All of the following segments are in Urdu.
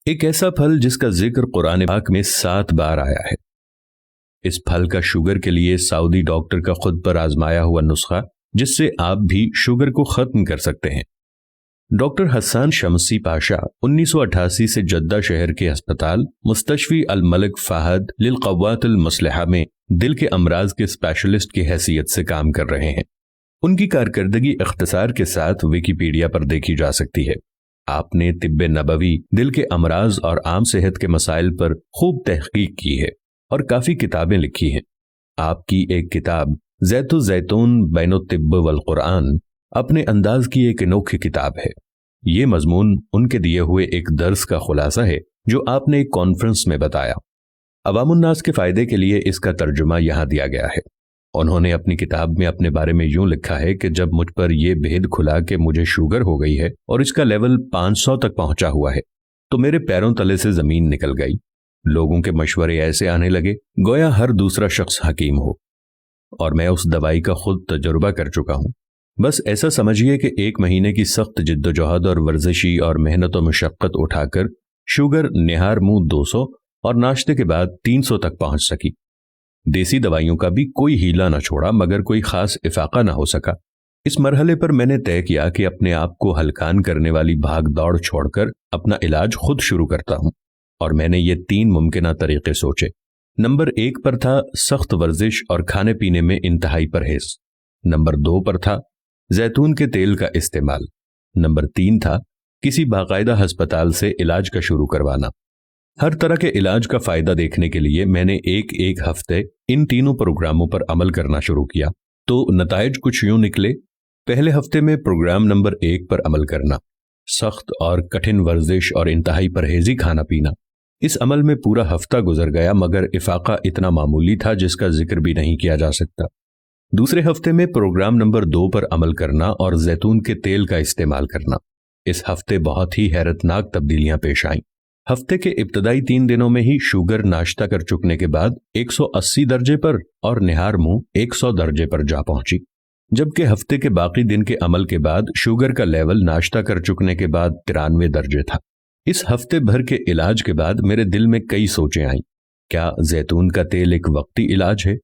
ایک ایسا پھل جس کا ذکر قرآن پاک میں 7 بار آیا ہے۔ اس پھل کا شوگر کے لیے سعودی ڈاکٹر کا خود پر آزمایا ہوا نسخہ جس سے آپ بھی شوگر کو ختم کر سکتے ہیں۔ ڈاکٹر حسان شمسی پاشا 1988 سے جدہ شہر کے ہسپتال مستشفی الملک فہد للقوات المسلحہ میں دل کے امراض کے اسپیشلسٹ کی حیثیت سے کام کر رہے ہیں۔ ان کی کارکردگی اختصار کے ساتھ ویکیپیڈیا پر دیکھی جا سکتی ہے۔ آپ نے طب نبوی، دل کے امراض اور عام صحت کے مسائل پر خوب تحقیق کی ہے اور کافی کتابیں لکھی ہیں۔ آپ کی ایک کتاب زیت الزیتون بین الطب والقرآن اپنے انداز کی ایک انوکھی کتاب ہے۔ یہ مضمون ان کے دیے ہوئے ایک درس کا خلاصہ ہے جو آپ نے ایک کانفرنس میں بتایا۔ عوام الناس کے فائدے کے لیے اس کا ترجمہ یہاں دیا گیا ہے۔ انہوں نے اپنی کتاب میں اپنے بارے میں یوں لکھا ہے کہ جب مجھ پر یہ بھید کھلا کہ مجھے شوگر ہو گئی ہے اور اس کا لیول 500 تک پہنچا ہوا ہے تو میرے پیروں تلے سے زمین نکل گئی۔ لوگوں کے مشورے ایسے آنے لگے گویا ہر دوسرا شخص حکیم ہو، اور میں اس دوائی کا خود تجربہ کر چکا ہوں۔ بس ایسا سمجھیے کہ 1 مہینے کی سخت جد و جہد اور ورزشی اور محنت و مشقت اٹھا کر شوگر نہار منہ 200 اور ناشتے کے بعد 300 تک پہنچ سکی۔ دیسی دوائیوں کا بھی کوئی ہیلا نہ چھوڑا مگر کوئی خاص افاقہ نہ ہو سکا۔ اس مرحلے پر میں نے طے کیا کہ اپنے آپ کو ہلکان کرنے والی بھاگ دوڑ چھوڑ کر اپنا علاج خود شروع کرتا ہوں، اور میں نے یہ 3 ممکنہ طریقے سوچے۔ نمبر 1 پر تھا سخت ورزش اور کھانے پینے میں انتہائی پرہیز۔ نمبر 2 پر تھا زیتون کے تیل کا استعمال۔ نمبر 3 تھا کسی باقاعدہ ہسپتال سے علاج کا شروع کروانا۔ ہر طرح کے علاج کا فائدہ دیکھنے کے لیے میں نے ایک ہفتے ان تینوں پروگراموں پر عمل کرنا شروع کیا تو نتائج کچھ یوں نکلے۔ پہلے ہفتے میں پروگرام نمبر 1 پر عمل کرنا، سخت اور کٹھن ورزش اور انتہائی پرہیزی کھانا پینا۔ اس عمل میں پورا ہفتہ گزر گیا مگر افاقہ اتنا معمولی تھا جس کا ذکر بھی نہیں کیا جا سکتا۔ دوسرے ہفتے میں پروگرام نمبر 2 پر عمل کرنا اور زیتون کے تیل کا استعمال کرنا۔ اس ہفتے بہت ہی حیرت ناک تبدیلیاں پیش آئیں۔ ہفتے کے ابتدائی 3 دنوں میں ہی شوگر ناشتہ کر چکنے کے بعد 180 درجے پر اور نہار منہ 100 درجے پر جا پہنچی، جبکہ ہفتے کے باقی دن کے عمل کے بعد شوگر کا لیول ناشتہ کر چکنے کے بعد 93 درجے تھا۔ اس ہفتے بھر کے علاج کے بعد میرے دل میں کئی سوچیں آئیں۔ کیا زیتون کا تیل ایک وقتی علاج ہے؟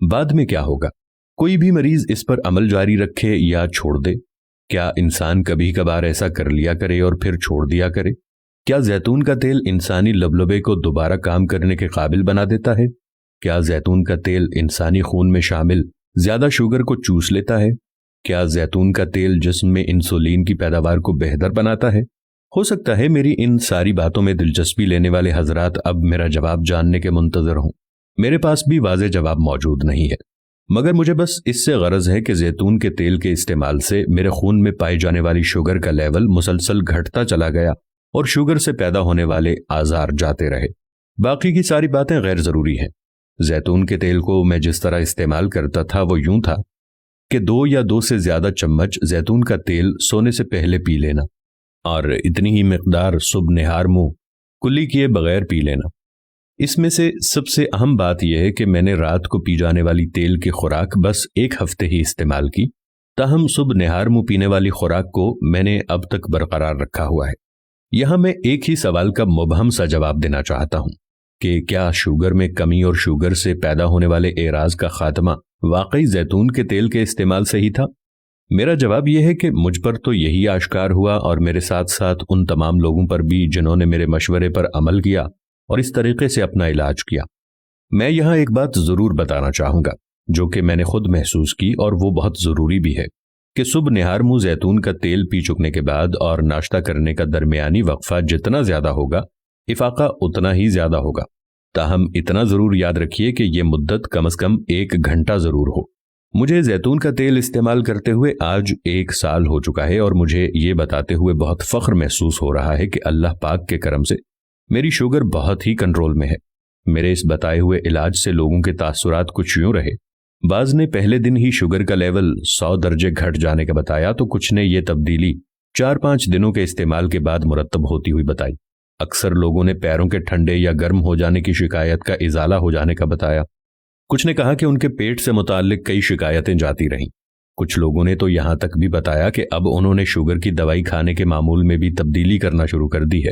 بعد میں کیا ہوگا؟ کوئی بھی مریض اس پر عمل جاری رکھے یا چھوڑ دے؟ کیا انسان کبھی کبھار ایسا کر لیا کرے اور پھر چھوڑ دیا کرے؟ کیا زیتون کا تیل انسانی لبلبے کو دوبارہ کام کرنے کے قابل بنا دیتا ہے؟ کیا زیتون کا تیل انسانی خون میں شامل زیادہ شوگر کو چوس لیتا ہے؟ کیا زیتون کا تیل جسم میں انسولین کی پیداوار کو بہتر بناتا ہے؟ ہو سکتا ہے میری ان ساری باتوں میں دلچسپی لینے والے حضرات اب میرا جواب جاننے کے منتظر ہوں۔ میرے پاس بھی واضح جواب موجود نہیں ہے، مگر مجھے بس اس سے غرض ہے کہ زیتون کے تیل کے استعمال سے میرے خون میں پائی جانے والی شوگر کا لیول مسلسل گھٹتا چلا گیا اور شوگر سے پیدا ہونے والے آزار جاتے رہے۔ باقی کی ساری باتیں غیر ضروری ہیں۔ زیتون کے تیل کو میں جس طرح استعمال کرتا تھا وہ یوں تھا کہ 2 یا 2 سے زیادہ چمچ زیتون کا تیل سونے سے پہلے پی لینا، اور اتنی ہی مقدار صبح نہار منہ کلی کیے بغیر پی لینا۔ اس میں سے سب سے اہم بات یہ ہے کہ میں نے رات کو پی جانے والی تیل کی خوراک بس 1 ہفتے ہی استعمال کی، تاہم صبح نہار منہ پینے والی خوراک کو میں نے اب تک برقرار رکھا ہوا ہے۔ یہاں میں ایک ہی سوال کا مبہم سا جواب دینا چاہتا ہوں کہ کیا شوگر میں کمی اور شوگر سے پیدا ہونے والے اعراض کا خاتمہ واقعی زیتون کے تیل کے استعمال سے ہی تھا؟ میرا جواب یہ ہے کہ مجھ پر تو یہی آشکار ہوا، اور میرے ساتھ ساتھ ان تمام لوگوں پر بھی جنہوں نے میرے مشورے پر عمل کیا اور اس طریقے سے اپنا علاج کیا۔ میں یہاں ایک بات ضرور بتانا چاہوں گا جو کہ میں نے خود محسوس کی، اور وہ بہت ضروری بھی ہے کہ صبح نہار منہ زیتون کا تیل پی چکنے کے بعد اور ناشتہ کرنے کا درمیانی وقفہ جتنا زیادہ ہوگا افاقہ اتنا ہی زیادہ ہوگا۔ تاہم اتنا ضرور یاد رکھیے کہ یہ مدت کم از کم 1 گھنٹہ ضرور ہو۔ مجھے زیتون کا تیل استعمال کرتے ہوئے آج 1 سال ہو چکا ہے، اور مجھے یہ بتاتے ہوئے بہت فخر محسوس ہو رہا ہے کہ اللہ پاک کے کرم سے میری شوگر بہت ہی کنٹرول میں ہے۔ میرے اس بتائے ہوئے علاج سے لوگوں کے تاثرات کچھ یوں رہے۔ بعض نے پہلے دن ہی شوگر کا لیول 100 درجے گھٹ جانے کا بتایا تو کچھ نے یہ تبدیلی 4-5 دنوں کے استعمال کے بعد مرتب ہوتی ہوئی بتائی۔ اکثر لوگوں نے پیروں کے ٹھنڈے یا گرم ہو جانے کی شکایت کا ازالہ ہو جانے کا بتایا۔ کچھ نے کہا کہ ان کے پیٹ سے متعلق کئی شکایتیں جاتی رہیں۔ کچھ لوگوں نے تو یہاں تک بھی بتایا کہ اب انہوں نے شوگر کی دوائی کھانے کے معمول میں بھی تبدیلی کرنا شروع کر دی ہے۔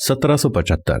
1775,